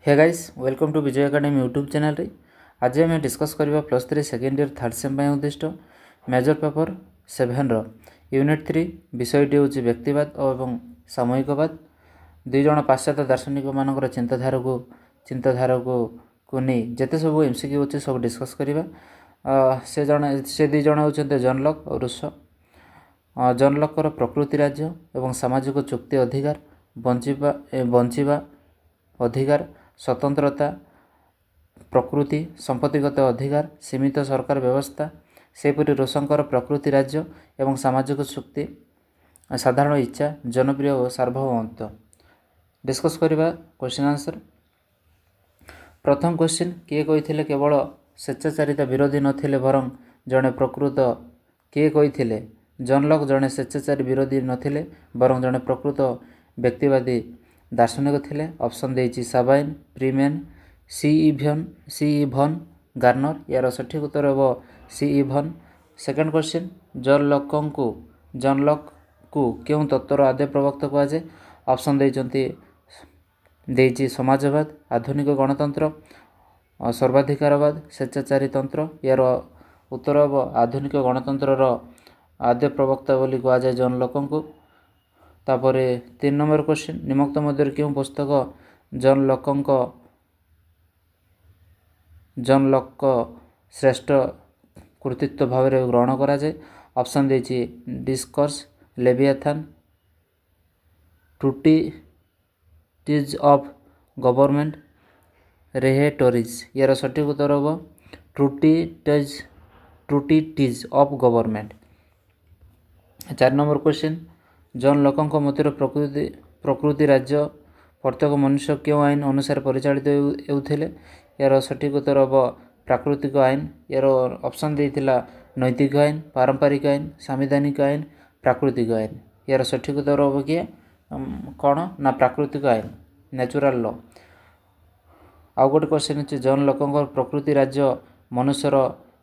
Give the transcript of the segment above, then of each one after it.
Hey guys welcome to Vijay academy YouTube channel रे आज आम डिस्कस करवा +3 सेकेंड ईयर थर्ड सेम उद्दिष्ट मेजर पेपर 7 रो यूनिट 3 विषयटी हूँ व्यक्तिवाद और सामूहिकवाद दुई जन पाश्चात्य दार्शनिक मान चिंताधारा को नहीं जिते सब एमसीक्यू अच्छे सब डिस्कस करवा से दुई जन होते जॉन लॉक और रूसो। जॉन लॉकर प्रकृति राज्य एवं सामाजिक चुक्ति अधिकार बंचिबा अधिकार स्वतंत्रता प्रकृति संपत्तिगत अधिकार सीमित सरकार व्यवस्था सेपरि रूसंकर प्रकृति राज्य एवं सामाजिक चुक्ति साधारण इच्छा जनप्रिय और सार्वभौमत्व डिस्कस करवा। क्वेश्चन आंसर प्रथम क्वेश्चन किए कही केवल स्वेच्छाचारिता विरोधी नथिले बरं जड़े प्रकृत किए कही जॉन लॉक जड़े स्वेच्छाचारी विरोधी नथिले बरं जड़े प्रकृत व्यक्तिवादी दार्शनिक थिले। ऑप्शन देछि Sabine Freeman C Evan Garner यार सठिक उत्तर हे C Evan. Second question John Locke को क्यों तत्वर आद्य प्रवक्ता कहुए। ऑप्शन देछि समाजवाद आधुनिक गणतंत्र सर्वाधिकारवाद स्वेच्छाचारी तंत्र यार उत्तर हे आधुनिक गणतंत्र आद्य प्रवक्ता बोली कहुए जॉन लॉक को। तापर 3 नंबर क्वेश्चन निम्नलिखित मध्य क्यों पुस्तक जॉन लॉक श्रेष्ठ कृतित्व भाव ग्रहण करा जाए। ऑप्शन देछि discourse leviathan treatise of government rhetorics यार सठिक उत्तर हे treatise of government. 4 number question John Locke मतर प्रकृति राज्य प्रत्येक मनुष्य क्यों आईन अनुसार परिचालित होते यार सठिक उत्तर हे प्राकृतिक आईन यार ऑप्शन देइथिला नैतिक आईन पारंपरिक आईन संवैधानिक आईन प्राकृतिक आईन यार सठिक उत्तर हे कि कौन ना प्राकृतिक आईन नेचुरल लॉ। आउ गोटे क्वेश्चन अच्छे जॉन लॉक प्रकृति राज्य मनुष्यर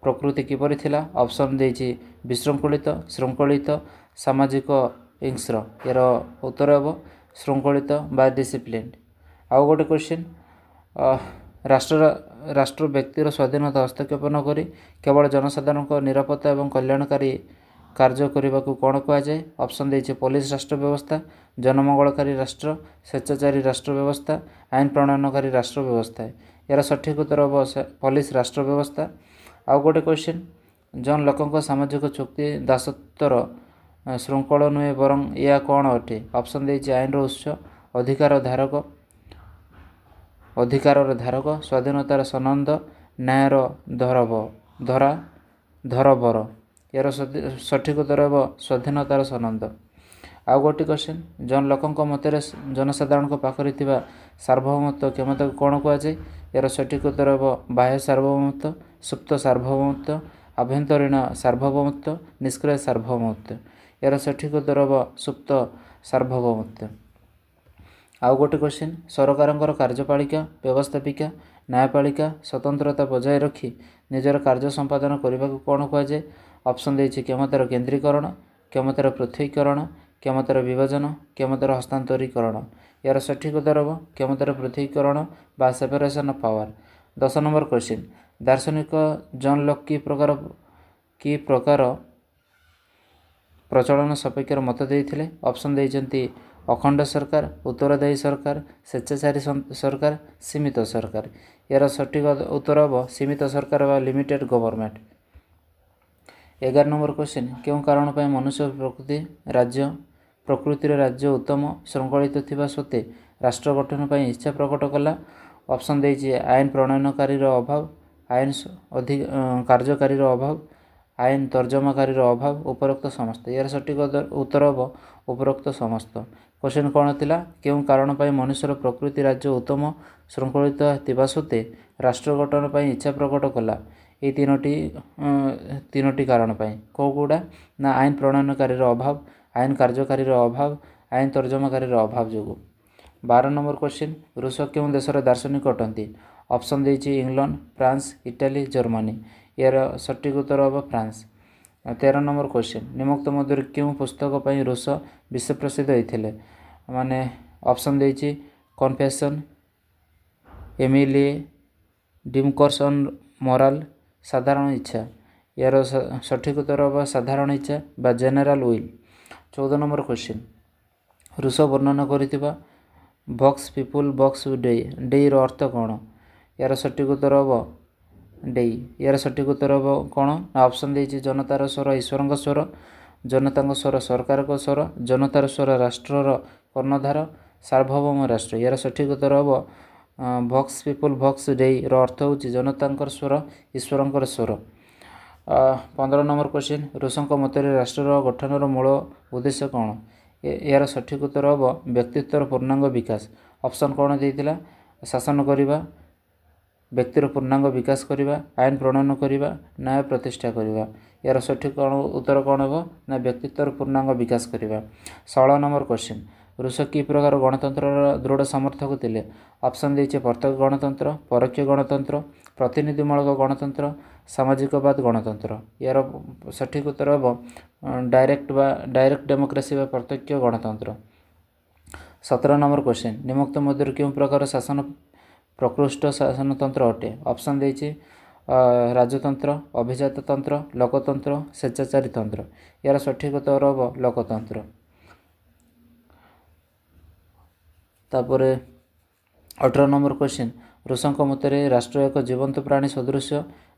प्रकृति किपरि थिला। ऑप्शन देछि विशृंखलित श्रृंखलित सामाजिक हिंस्र यार उत्तर हे श्रृंखलित बा डिसिप्लिन। आउ गोटे क्वेश्चन राष्ट्र व्यक्तिर स्वाधीनता हस्तक्षेप न करी केवल जनसाधारण निरापत्ता एवं कल्याणकारी कार्य करने को कौन कहुए। ऑप्शन देछि पुलिस राष्ट्र व्यवस्था जनमंगलकारी राष्ट्र स्वेच्छाचारी राष्ट्र व्यवस्था आईन प्रणयनकारी राष्ट्र व्यवस्था यार सठिक उत्तर हे पुलिस राष्ट्र व्यवस्था। आउ गोटे क्वेश्चन जॉन लॉक सामाजिक चुक्ति दासत्वर श्रृंखल नुहे बरं या कौन अटे। ऑप्शन देछि आईन उत्स अधिकार धारक स्वाधीनतार सनंद न्यायर धरबर यार सठिक उत्तर हे स्वाधीनतार सनंद। आउ गोटे क्वेश्चन जॉन लॉक मत जनसाधारण पाखरे थिबा सार्वभौमत्व क्षमता को कौन कहुए यार सठिक उत्तर हे बाह्य सार्वभौमत्व सुप्त सार्वभौमत्व आभ्यंतरीण सार्वभौमत्व निष्क्रिय सार्वभौमत्व यार सठिक उत्तर हे सुप्त सार्वभौमत्व। आउ गोटे क्वेश्चन सरकार कार्यपालिका व्यवस्थापिका न्यायपालिका स्वतंत्रता बजाय रखी निजर कार्य संपादन करने को कौन कहुए। ऑप्शन देछि क्षमतार केन्द्रीकरण क्षमतार पृथकीकरण क्षमतार विभाजन क्षमतार हस्तांतरीकरण यार सठिक उत्तर हे क्षमतार पृथकीकरण बा separation of power. 10 number question दार्शनिक जॉन लॉक की प्रकार प्रचलन सपेक्षर मत देइथिले। ऑप्शन देइछन्ति अखंड सरकार उत्तरदायी सरकार स्वेच्छाचारी सरकार सीमित सरकार यार सठिक उत्तर हे सीमित सरकार व लिमिटेड गवर्नमेंट। 11 नंबर क्वेश्चन क्यों कारण पर मनुष्य प्रकृतिर राज्य उत्तम श्रृंखलित थिबा सत्वे राष्ट्र गठन पर इच्छा प्रकट कला। ऑप्शन देछि आईन प्रणयनकारी अभाव आईन कार्यकारी अभाव आईन तर्जमाकारी अभाव उपरोक्त समस्त यार सठिक उत्तर हे उपरोक्त समस्त। क्वेश्चन कौन थिला क्यों कारण पर मनुष्यर प्रकृति राज्य उत्तम श्रृंखलित थिबा सत्वे राष्ट्र गठन पर इच्छा प्रकट कला। ये तीनोटी कारण कौड़ा ना आईन प्रणयनकारी अभाव आईन कार्यकारी अभाव आईन तर्जमाकारी अभाव जो। 12 नंबर क्वेश्चन रूस क्यों देशर दार्शनिक अटंती। ऑप्शन देछि इंग्लैंड फ्रांस इटाली जर्मनी यार सठिक उत्तर हे फ्रांस। 13 नंबर क्वेश्चन निम्नलिखित मध्य क्यों पुस्तक पर रूस विश्व प्रसिद्ध होते माने ऑप्शन देछि कन्फेशन ଏମିଲି ଡିମକର୍ସନ ମୋରାଲ ସାଧାରଣ ଇଚ୍ଛା। यार सठिक उत्तर हम साधारण इच्छा बा general will. 14 number question Rousseau वर्णन करिथिबा बॉक्स पीपुल बॉक्स डे डे रो अर्थ कौन? यार सठिक उत्तर हम डे। यार सठिक उत्तर हम कौन? ऑप्शन देछि जनतार स्वर ईश्वरଙ୍କ स्वर, जनताଙ୍କ स्वर सरकारଙ୍କ स्वर, जनतार स्वर राष्ट्रर कर्णधार, सार्वभौम राष्ट्र। यार सठिक उत्तर हम भॉक्स पीपुल भॉक्स डे रो अर्थ होछि जनतांकर स्वर ईश्वरଙ୍କର स्वर। 15 नंबर क्वेश्चन रूसों मତରେ राष्ट्रर गठनर मूल उद्देश्य कौन? यार सठिक उत्तर हम व्यक्तित्वर पूर्णांग विकास। ऑप्शन कौन देइथिला? शासन करिबा, व्यक्तिर पूर्णांग विकास करिबा, आईन प्रणयन करिबा, न्याय प्रतिष्ठा करिबा। यार सठिक उत्तर कौन हम ना व्यक्तित्वर पूर्णांग विकास करिबा। 16 नंबर क्वेश्चन रूस कि प्रकार गणतंत्र दृढ़ समर्थक थिले? ऑप्शन देइछे प्रत्यक्ष गणतंत्र, परोक्ष गणतंत्र, प्रतिनिधिमूलक गणतंत्र, सामाजिकवाद गणतंत्र। यार सठिक उत्तर हम डायरेक्ट डेमोक्रेसी बा प्रत्यक्ष गणतंत्र। 17 नंबर क्वेश्चन निम्नोक्त मध्य क्यों प्रकार शासन प्रकृष्ट शासनतंत्र अटे? ऑप्शन देइछे राजतंत्र, अभिजात तंत्र, लोकतंत्र, स्वेच्छाचारी तंत्र। यार सठिक उत्तर हम लोकतंत्र। तापर 18 नंबर क्वेश्चन रूसों मତରେ राष्ट्र एक जीवंत प्राणी सदृश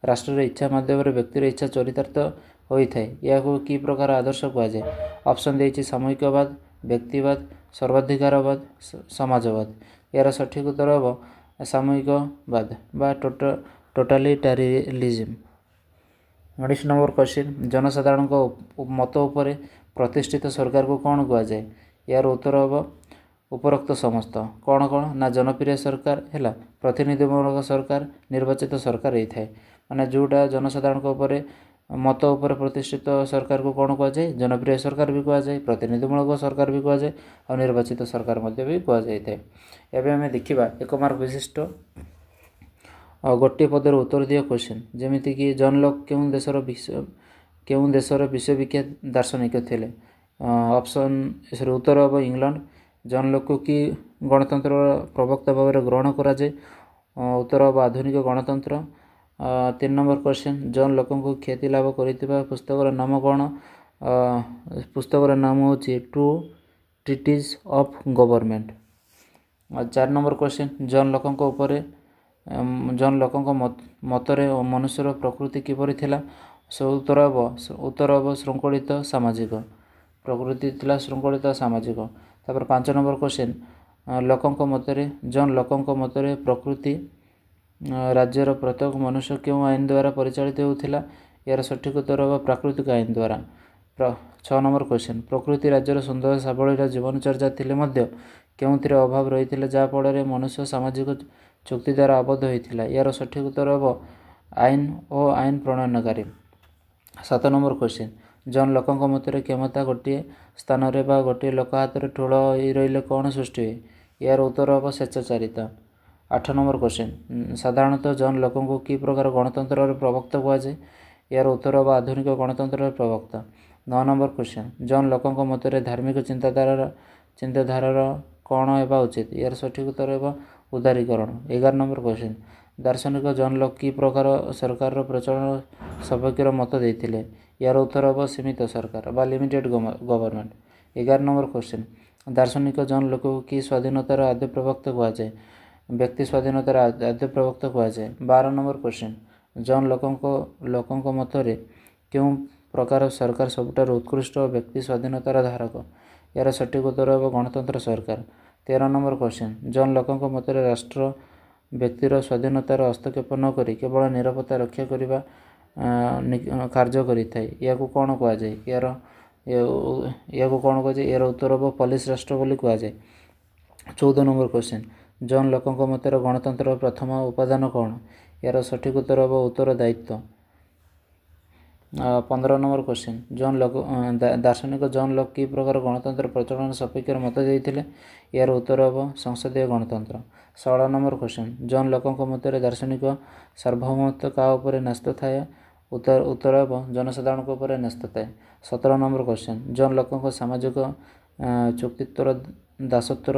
राष्ट्र इच्छा माध्यम व्यक्तिर इच्छा चरितार्थ होता है या कि प्रकार आदर्श कहुए? ऑप्शन देइछि सामूहिकवाद, व्यक्तिवाद, सर्वाधिकारवाद, समाजवाद। यार सठिक उत्तर हम सामूहिकवाद बा टोटालिटारिज्म। 19 नंबर क्वेश्चन जनसाधारण मत उपर प्रतिष्ठित सरकार को कौन कहुए? यार उत्तर हम उपरोक्त समस्त कौन कौन ना जनप्रिय सरकार है, प्रतिनिधिमूलक सरकार, निर्वाचित सरकार होता है। माने जोटा जनसाधारण उपर मत उपर प्रतिष्ठित सरकार को कौन कहुए? जनप्रिय सरकार भी कहुए, प्रतिनिधिमूलक सरकार भी कहुए और निर्वाचित सरकार भी कहुए। एवं आम देखा 1 मार्क विशिष्ट गोटे पदर उत्तर दिया क्वेश्चन जमीती कि जॉन लॉक क्यों देशर विश्वविख्यात दार्शनिक थे? ऑप्शन उत्तर हम इंग्लैंड। जॉन लॉक को कि गणतंत्र प्रवक्ता भाव में ग्रहण कराए? उत्तर हम आधुनिक गणतंत्र। 3 नंबर क्वेश्चन जॉन लॉक को ख्याति लाभ कर पुस्तकर नाम कौन? पुस्तकर नाम हूँ true treatises of government. 4 number question John lock मतरे मनुष्यर प्रकृति किपरि थिला? उत्तर हम श्रृंखलित सामाजिक प्रकृति थिला, श्रृंखलित सामाजिक। तापर 5 नंबर क्वेश्चन जॉन लॉक मतरे प्रकृति राज्यर प्रत्येक मनुष्य क्यों आईन द्वारा परिचालित होता? यार सठिक उत्तर हम प्राकृतिक आईन द्वारा। 6 नंबर क्वेश्चन प्रकृति राज्यर सुंदर साबळीर जीवनचर्या थिले मध्य केउथिर अभाव रही जहाँफल मनुष्य सामाजिक चुक्ति द्वारा आबद्ध होता? यार सठिक उत्तर हम आईन और आईन प्रणयनकारी। 7 नंबर क्वेश्चन जॉन लॉक मतरे क्षमता गोटे स्थान बा गोटे लोक हाथ में ठूल रही कौन सृष्टि हुए? यार उत्तर हम स्वेच्छाचारिता। 8 नंबर क्वेश्चन साधारणतः जॉन लॉक को कि प्रकार गणतंत्र प्रवक्ता कहुए? यार उत्तर हम आधुनिक गणतंत्र प्रवक्ता। 9 नंबर क्वेश्चन जॉन लॉक मतरे धार्मिक चिंताधारार कौन होगा उचित? यार सठिक उत्तर हम उदारीकरण। 11 नंबर क्वेश्चन दार्शनिक जॉन लॉक कि प्रकार सरकार प्रचलन सपक्ष मत देते? यार उत्तर हम सीमित सरकार बा लिमिटेड गवर्नमेंट। 11 नंबर क्वेश्चन दार्शनिक जॉन लॉक को कि स्वाधीनतार आद्य प्रवक्ता कहुए? व्यक्ति स्वाधीनतार आद्य प्रवक्ता कहुए। 12 नंबर क्वेश्चन जॉन लॉक मतरे क्यों प्रकार सरकार सबुठार उत्कृष्ट व्यक्ति स्वाधीनतार धारक? यार सठिक उत्तर हम गणतंत्र सरकार। 13 नंबर क्वेश्चन जॉन लॉक मतरे राष्ट्र व्यक्तिर स्वाधीनतार हस्तक्षेप न करी केवल निरापत्ता रक्षा करने कार्य करें या कौन कहुए? या कौन कहुए? यार उत्तर हम पॉलिस राष्ट्र बोली कहुए। 14 नंबर क्वेश्चन जॉन लॉक मतर गणतंत्र प्रथम उपादान कौन? यार सठिक उत्तर हम उत्तरदायित्व। 15 नंबर क्वेश्चन दार्शनिक जॉन लॉक कि प्रकार गणतंत्र प्रचलन सपक्ष मत देते? यार उत्तर हम संसदीय गणतंत्र। 16 नंबर क्वेश्चन जॉन लॉक मतरे दार्शनिक सार्वभौमत्व क्या उपर न्यस्त थाए? उत्तर हम जनसाधारण उपर न्यस्त थाए। 17 नंबर क्वेश्चन जॉन लॉक सामाजिक चुक्तित्वर दासत्वर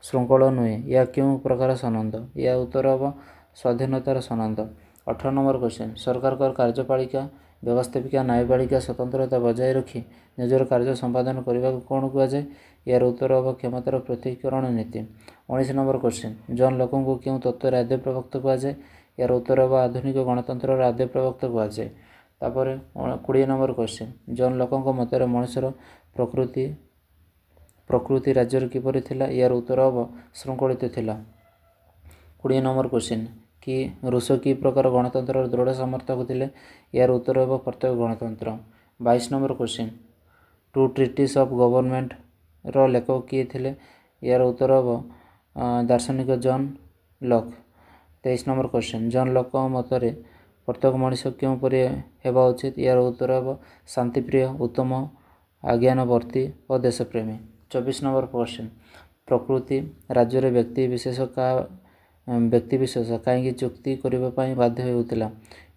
ଶୃଙ୍ଖଳ ନୁହେଁ। ଏହା କେଉଁ ପ୍ରକାର ସନନ୍ଦ? ଏହା ଉତ୍ତର ହେବ ସ୍ୱାଧୀନତାର ସନନ୍ଦ। 18 ନମ୍ବର କ୍ୱେଶ୍ଚିନ୍ ସରକାରଙ୍କ କାର୍ଯ୍ୟପାଳିକା ବ୍ୟବସ୍ଥାପିକା ନ୍ୟାୟପାଳିକା ସ୍ୱତନ୍ତ୍ରତା ବଜାୟ ରଖି ନିଜର କାର୍ଯ୍ୟ ସମ୍ପାଦନ କରିବାକୁ କ'ଣ କୁହାଯାଏ? ଏହାର ଉତ୍ତର ହେବ କ୍ଷମତାର ପୃଥକୀକରଣ ନୀତି। 19 ନମ୍ବର କ୍ୱେଶ୍ଚିନ୍ ଜନ୍ ଲୋକଙ୍କୁ କେଉଁ ତତ୍ତ୍ୱର ଆଦ୍ୟ ପ୍ରବକ୍ତା କୁହାଯାଏ? ଏହାର ଉତ୍ତର ହେବ ଆଧୁନିକ ଗଣତନ୍ତ୍ରର ଆଦ୍ୟ ପ୍ରବକ୍ତା କୁହାଯାଏ। ତାପରେ 20 ନମ୍ବର କ୍ୱେଶ୍ଚିନ୍ ଜନ୍ ଲୋକଙ୍କ ମତରେ ମଣିଷର ପ୍ରକୃତି ରାଜ୍ୟରେ କିପରି ଥିଲା? ଏହାର ଉତ୍ତର ହେବ ଶୃଙ୍ଖଳିତ ଥିଲା। 20 ନମ୍ବର କ୍ୱେଶ୍ଚିନ୍ ରୁଷୋ କି ପ୍ରକାର ଗଣତନ୍ତ୍ରର ଦୃଢ଼ ସମର୍ଥକ ଥିଲେ? ଏହାର ଉତ୍ତର ହେବ ପ୍ରତ୍ୟକ୍ଷ ଗଣତନ୍ତ୍ର। 22 ନମ୍ବର କ୍ୱେଶ୍ଚିନ୍ ଟୁ ଟ୍ରିଟିସ୍ ଅଫ୍ ଗଭର୍ଣ୍ଣମେଣ୍ଟର ଲେଖକ କିଏ ଥିଲେ? ଏହାର ଉତ୍ତର ହେବ ଦାର୍ଶନିକ ଜନ୍ ଲକ୍। 23 ନମ୍ବର କ୍ୱେଶ୍ଚିନ୍ ଜନ୍ ଲକ୍ଙ୍କ ମତରେ ପ୍ରତ୍ୟେକ ମଣିଷ କେଉଁପରି ହେବା ଉଚିତ? ଏହାର ଉତ୍ତର ହେବ ଶାନ୍ତିପ୍ରିୟ, ଉତ୍ତମ, ଆଜ୍ଞାନବର୍ତ୍ତୀ ଓ ଦେଶପ୍ରେମୀ। 24 ନମ୍ବର କ୍ୱେଶ୍ଚିନ୍ ପ୍ରକୃତି ରାଜ୍ୟରେ ବ୍ୟକ୍ତିବିଶେଷ କାହିଁକି ଚୁକ୍ତି କରିବା ପାଇଁ ବାଧ୍ୟ ହେଉଥିଲା?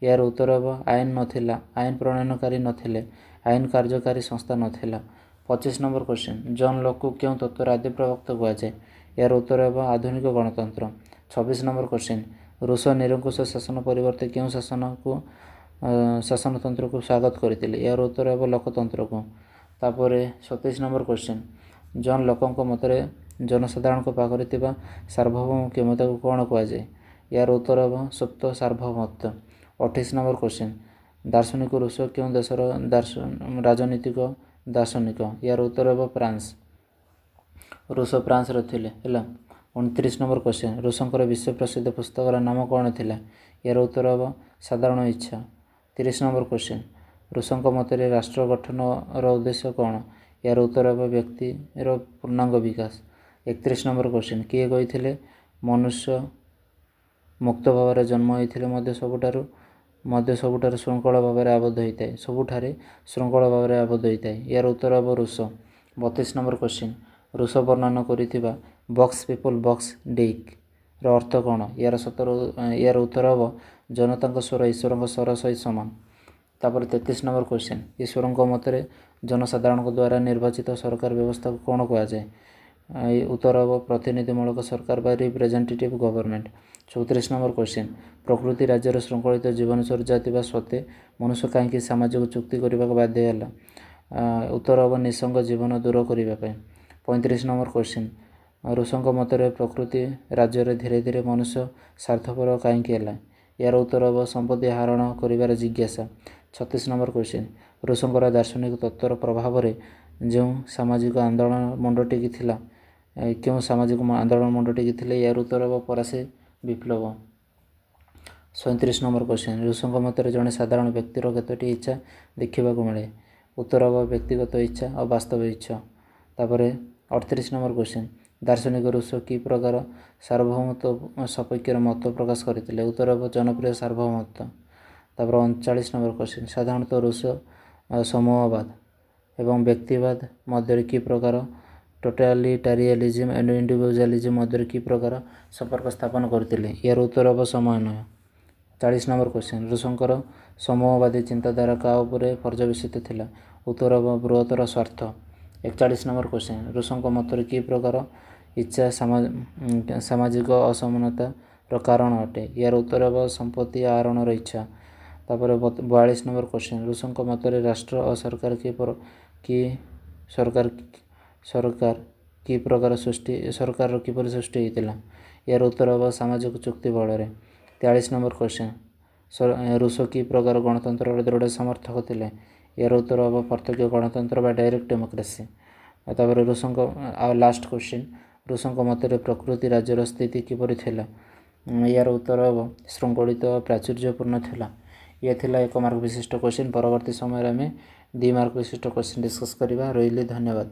ଏହାର ଉତ୍ତର ହେବ ଆଇନ ନଥିଲା, ଆଇନ ପ୍ରଣୟନକାରୀ ନଥିଲେ, ଆଇନ କାର୍ଯ୍ୟକାରୀ ସଂସ୍ଥା ନଥିଲା। 25 ନମ୍ବର କ୍ୱେଶ୍ଚିନ୍ ଜନ୍ ଲକ୍ଙ୍କୁ କେଉଁ ତତ୍ତ୍ୱର ଆଦ୍ୟ ପ୍ରବକ୍ତା କୁହାଯାଏ? ଏହାର ଉତ୍ତର ହେବ ଆଧୁନିକ ଗଣତନ୍ତ୍ର। 26 ନମ୍ବର କ୍ୱେଶ୍ଚିନ୍ ରୁଷୋ ନିରଙ୍କୁଶ ଶାସନ ପରିବର୍ତ୍ତେ କେଉଁ ଶାସନତନ୍ତ୍ରକୁ ସ୍ୱାଗତ କରିଥିଲେ? ଏହାର ଉତ୍ତର ହେବ ଲୋକତନ୍ତ୍ରକୁ। ତାପରେ 27 ନମ୍ବର କ୍ୱେଶ୍ଚିନ୍ ଜନ୍ ଲକ୍ଙ୍କ ମତରେ ଜନସାଧାରଣଙ୍କ ପାଖରେ ଥିବା ସାର୍ବଭୌମ କ୍ଷମତାକୁ କ'ଣ କୁହାଯାଏ? ଏହାର ଉତ୍ତର ହେବ ସୁପ୍ତ ସାର୍ବଭୌମତ୍ୱ। 28 ନମ୍ବର କ୍ୱେଶ୍ଚିନ୍ ଦାର୍ଶନିକ ରୁଷୋ କେଉଁ ଦେଶର ରାଜନୈତିକ ଦାର୍ଶନିକ? ଏହାର ଉତ୍ତର ହେବ ଫ୍ରାନ୍ସ। ରୁଷୋ ଫ୍ରାନ୍ସର ଥିଲେ ହେଲା। 29 ନମ୍ବର କ୍ୱେଶ୍ଚିନ୍ ରୁଷୋଙ୍କର ବିଶ୍ୱ ପ୍ରସିଦ୍ଧ ପୁସ୍ତକର ନାମ କ'ଣ ଥିଲା? ଏହାର ଉତ୍ତର ହେବ ସାଧାରଣ ଇଚ୍ଛା। 30 ନମ୍ବର କ୍ୱେଶ୍ଚିନ୍ ରୁଷୋଙ୍କ ମତରେ ରାଷ୍ଟ୍ର ଗଠନର ଉଦ୍ଦେଶ୍ୟ କ'ଣ? ଏହାର ଉତ୍ତର ହେବ ବ୍ୟକ୍ତିର ପୂର୍ଣ୍ଣାଙ୍ଗ ବିକାଶ। 31 ନମ୍ବର କ୍ୱେଶ୍ଚିନ୍ କିଏ କହିଥିଲେ ମନୁଷ୍ୟ ମୁକ୍ତ ଭାବରେ ଜନ୍ମ ହୋଇଥିଲେ ମଧ୍ୟ ସବୁଠାରୁ ଶୃଙ୍ଖଳ ଭାବରେ ଆବଦ୍ଧ ହୋଇଥାଏ। ସବୁଠାରେ ଶୃଙ୍ଖଳ ଭାବରେ ଆବଦ୍ଧ ହୋଇଥାଏ। ଏହାର ଉତ୍ତର ହେବ ରୁଷୋ। 32 ନମ୍ବର କ୍ୱେଶ୍ଚିନ୍ ରୁଷୋ ବର୍ଣ୍ଣନା କରିଥିବା ବକ୍ସ ପିପଲ୍ ବକ୍ସ ଡେଇକ୍ର ଅର୍ଥ କ'ଣ? ଏହାର ଉତ୍ତର ହେବ ଜନତାଙ୍କ ସ୍ୱର ଈଶ୍ୱରଙ୍କ ସ୍ୱର ସହିତ ସମାନ। ତାପରେ 33 ନମ୍ବର କ୍ୱେଶ୍ଚିନ୍ ଈଶ୍ୱରଙ୍କ ମତରେ ଜନସାଧାରଣଙ୍କ ଦ୍ୱାରା ନିର୍ବାଚିତ ସରକାର ବ୍ୟବସ୍ଥାକୁ କ'ଣ କୁହାଯାଏ? ଉତ୍ତର ହେବ ପ୍ରତିନିଧିମୂଳକ ସରକାର ବା ରିପ୍ରେଜେଣ୍ଟେଟିଭ୍ ଗଭର୍ଣ୍ଣମେଣ୍ଟ। 34 ନମ୍ବର କ୍ୱେଶ୍ଚିନ୍ ପ୍ରକୃତି ରାଜ୍ୟର ଶୃଙ୍ଖଳିତ ଜୀବନଚର୍ଯ୍ୟା ଥିବା ସତ୍ତ୍ୱେ ମନୁଷ୍ୟ କାହିଁକି ସାମାଜିକ ଚୁକ୍ତି କରିବାକୁ ବାଧ୍ୟ ହେଲା? ଉତ୍ତର ହେବ ନିଃସଙ୍ଗ ଜୀବନ ଦୂର କରିବା ପାଇଁ। 35 ନମ୍ବର କ୍ୱେଶ୍ଚିନ୍ ରୁଷୋଙ୍କ ମତରେ ପ୍ରକୃତି ରାଜ୍ୟରେ ଧୀରେ ଧୀରେ ମନୁଷ୍ୟ ସ୍ୱାର୍ଥପର କାହିଁକି ହେଲା? ଏହାର ଉତ୍ତର ହେବ ସମ୍ପତ୍ତି ଆହରଣ କରିବାର ଜିଜ୍ଞାସା। 36 ନମ୍ବର କ୍ୱେଶ୍ଚିନ୍ ରୁଷୋଙ୍କର ଦାର୍ଶନିକ ତତ୍ତ୍ୱର ପ୍ରଭାବରେ କେଉଁ ସାମାଜିକ ଆନ୍ଦୋଳନ ମୁଣ୍ଡ ଟେକିଥିଲା? ଏହାର ଉତ୍ତର ହେବ ଫରାସୀ ବିପ୍ଳବ। 37 ନମ୍ବର କ୍ୱେଶ୍ଚିନ୍ ରୁଷୋଙ୍କ ମତରେ ଜଣେ ସାଧାରଣ ବ୍ୟକ୍ତିର କେତୋଟି ଇଚ୍ଛା ଦେଖିବାକୁ ମିଳେ? ଉତ୍ତର ହେବ ବ୍ୟକ୍ତିଗତ ଇଚ୍ଛା ଓ ବାସ୍ତବ ଇଚ୍ଛା। ତାପରେ 38 ନମ୍ବର କ୍ୱେଶ୍ଚିନ୍ ଦାର୍ଶନିକ ରୁଷୋ କି ପ୍ରକାର ସାର୍ବଭୌମତ୍ୱ ସପକ୍ଷରେ ମତ ପ୍ରକାଶ କରିଥିଲେ? ଉତ୍ତର ହେବ ଜନପ୍ରିୟ ସାର୍ବଭୌମତ୍ୱ। ତାପରେ 39 ନମ୍ବର କ୍ୱେଶ୍ଚିନ୍ ସାଧାରଣତଃ ରୁଷୋ ସମୂହବାଦ ଏବଂ ବ୍ୟକ୍ତିବାଦ ମଧ୍ୟରେ କି ପ୍ରକାର ଟୋଟାଲିଟାରିଆନିଜମ୍ ଏବଂ ଇଣ୍ଡିଭିଜୁଆଲିଜମ୍ ମଧ୍ୟରେ କି ପ୍ରକାର ସମ୍ପର୍କ ସ୍ଥାପନ କରିଥିଲେ? ଏହାର ଉତ୍ତର ହେବ ସମନ୍ୱୟ। 40 ନମ୍ବର କ୍ୱେଶ୍ଚିନ୍ ରୁଷୋଙ୍କର ସମୂହବାଦୀ ଚିନ୍ତାଧାରା କାହା ଉପରେ ପର୍ଯ୍ୟବେସିତ ଥିଲା? ଉତ୍ତର ହେବ ବୃହତ୍ତର ସ୍ୱାର୍ଥ। 41 ନମ୍ବର କ୍ୱେଶ୍ଚିନ୍ ରୁଷୋଙ୍କ ମତରେ କି ପ୍ରକାର ଇଚ୍ଛା ସାମାଜିକ ଅସମାନତାର କାରଣ ଅଟେ? ଏହାର ଉତ୍ତର ହେବ ସମ୍ପତ୍ତି ଆହରଣର ଇଚ୍ଛା। ତାପରେ 42 ନମ୍ବର କ୍ୱେଶ୍ଚିନ୍ ରୁଷୋଙ୍କ ମତରେ ରାଷ୍ଟ୍ର ଓ ସରକାର କିପରି ସୃଷ୍ଟି ହୋଇଥିଲା? ଏହାର ଉତ୍ତର ହେବ ସାମାଜିକ ଚୁକ୍ତି ବଳରେ। 43 ନମ୍ବର କ୍ୱେଶ୍ଚିନ୍ ରୁଷୋ କି ପ୍ରକାର ଗଣତନ୍ତ୍ରର ଦୃଢ଼ ସମର୍ଥକ ଥିଲେ? ଏହାର ଉତ୍ତର ହେବ ପ୍ରତ୍ୟକ୍ଷ ଗଣତନ୍ତ୍ର ବା ଡାଇରେକ୍ଟ ଡେମୋକ୍ରେସି। ତାପରେ ଲାଷ୍ଟ କ୍ୱେଶ୍ଚିନ୍ ରୁଷୋଙ୍କ ମତରେ ପ୍ରକୃତି ରାଜ୍ୟର ସ୍ଥିତି କିପରି ଥିଲା? ଏହାର ଉତ୍ତର ହେବ ଶୃଙ୍ଖଳିତ ଓ ପ୍ରାଚୁର୍ଯ୍ୟପୂର୍ଣ୍ଣ ଥିଲା। ଇଏ ଥିଲା 1 ମାର୍କ ବିଶିଷ୍ଟ କ୍ୱେଶ୍ଚିନ୍। ପରବର୍ତ୍ତୀ ସମୟରେ ଆମେ 2 ମାର୍କ ବିଶିଷ୍ଟ କ୍ୱେଶ୍ଚିନ୍ ଡିସ୍କସ୍ କରିବା। ରହିଲି, ଧନ୍ୟବାଦ।